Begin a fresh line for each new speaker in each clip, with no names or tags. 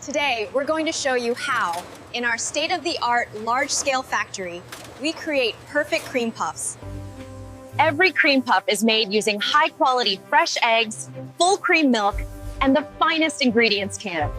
Today, we're going to show you how, in our state-of-the-art large-scale factory, we create perfect cream puffs. Every cream puff is made using high-quality fresh eggs, full cream milk, and the finest ingredients can.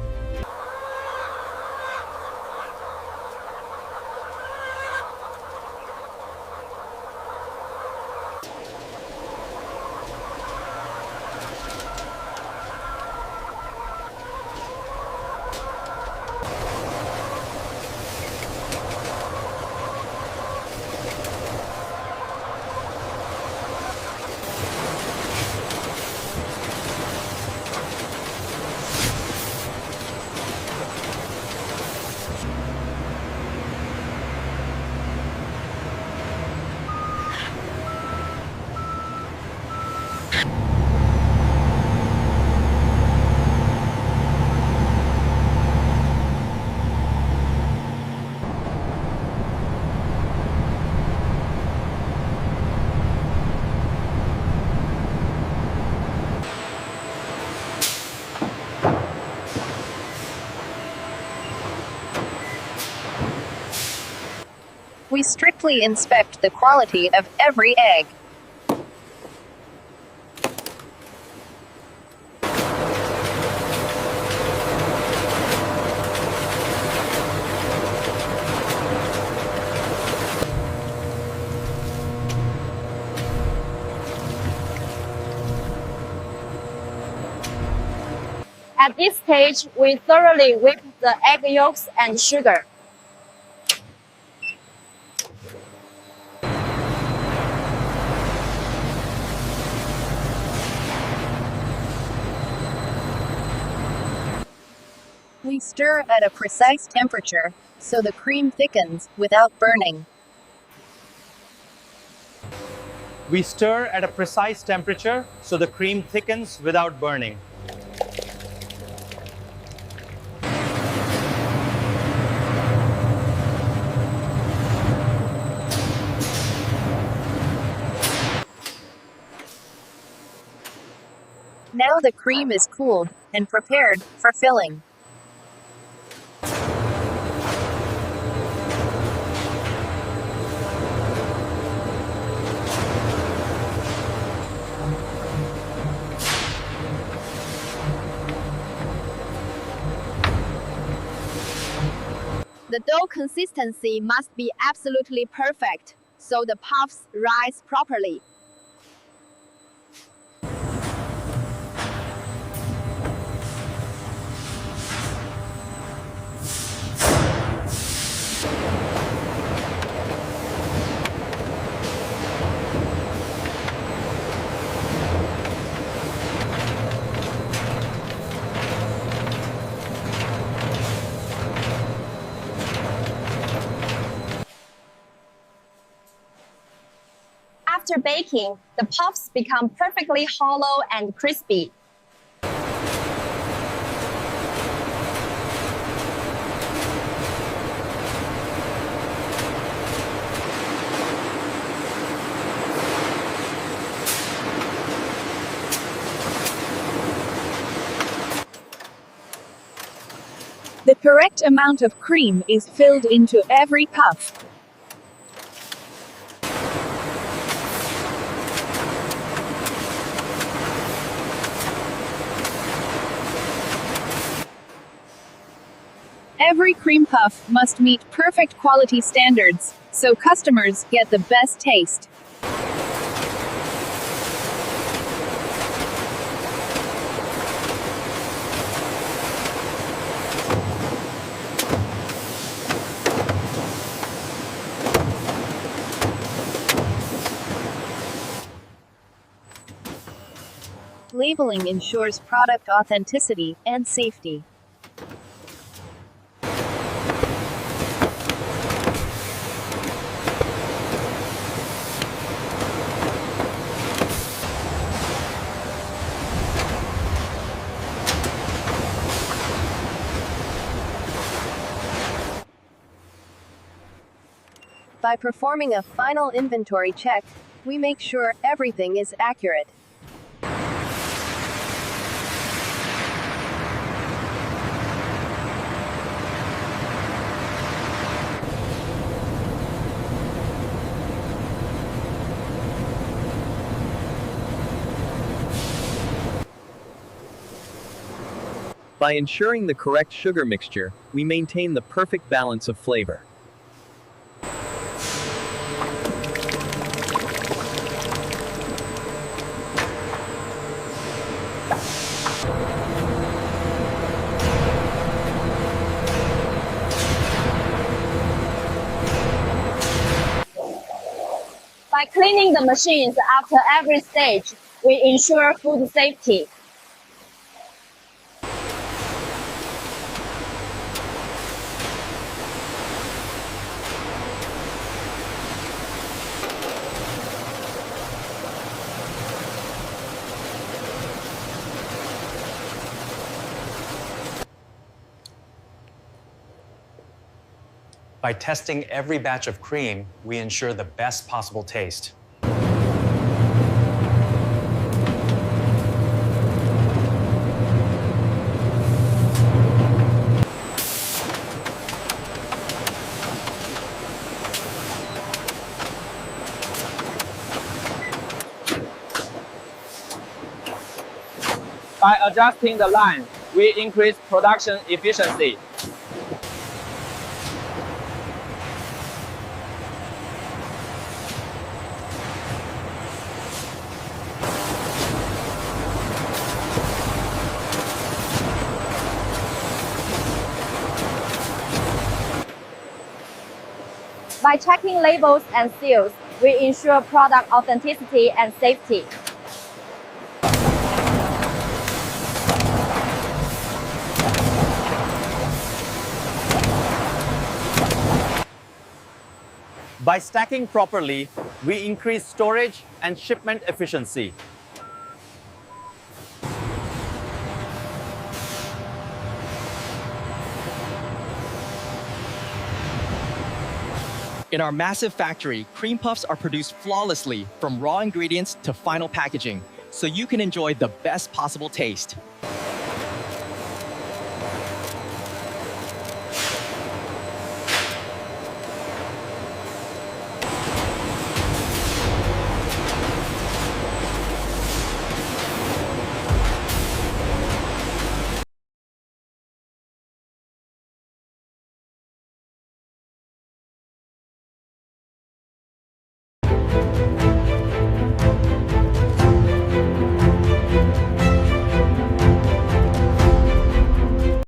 We strictly inspect the quality of every egg.
At this stage, we thoroughly whip the egg yolks and sugar.
We stir at a precise temperature, so the cream thickens without burning.
We stir at a precise temperature so the cream thickens without burning.
Now the cream is cooled and prepared for filling.
The dough consistency must be absolutely perfect, so the puffs rise properly. After baking, the puffs become perfectly hollow and crispy.
The correct amount of cream is filled into every puff. Every cream puff must meet perfect quality standards, so customers get the best taste. Labeling ensures product authenticity and safety. By performing a final inventory check, we make sure everything is accurate.
By ensuring the correct sugar mixture, we maintain the perfect balance of flavor.
By cleaning the machines after every stage, we ensure food safety.
By testing every batch of cream, we ensure the best possible taste.
By adjusting the line, we increase production efficiency.
By checking labels and seals, we ensure product authenticity and safety.
By stacking properly, we increase storage and shipment efficiency.
In our massive factory, cream puffs are produced flawlessly from raw ingredients to final packaging, so you can enjoy the best possible taste.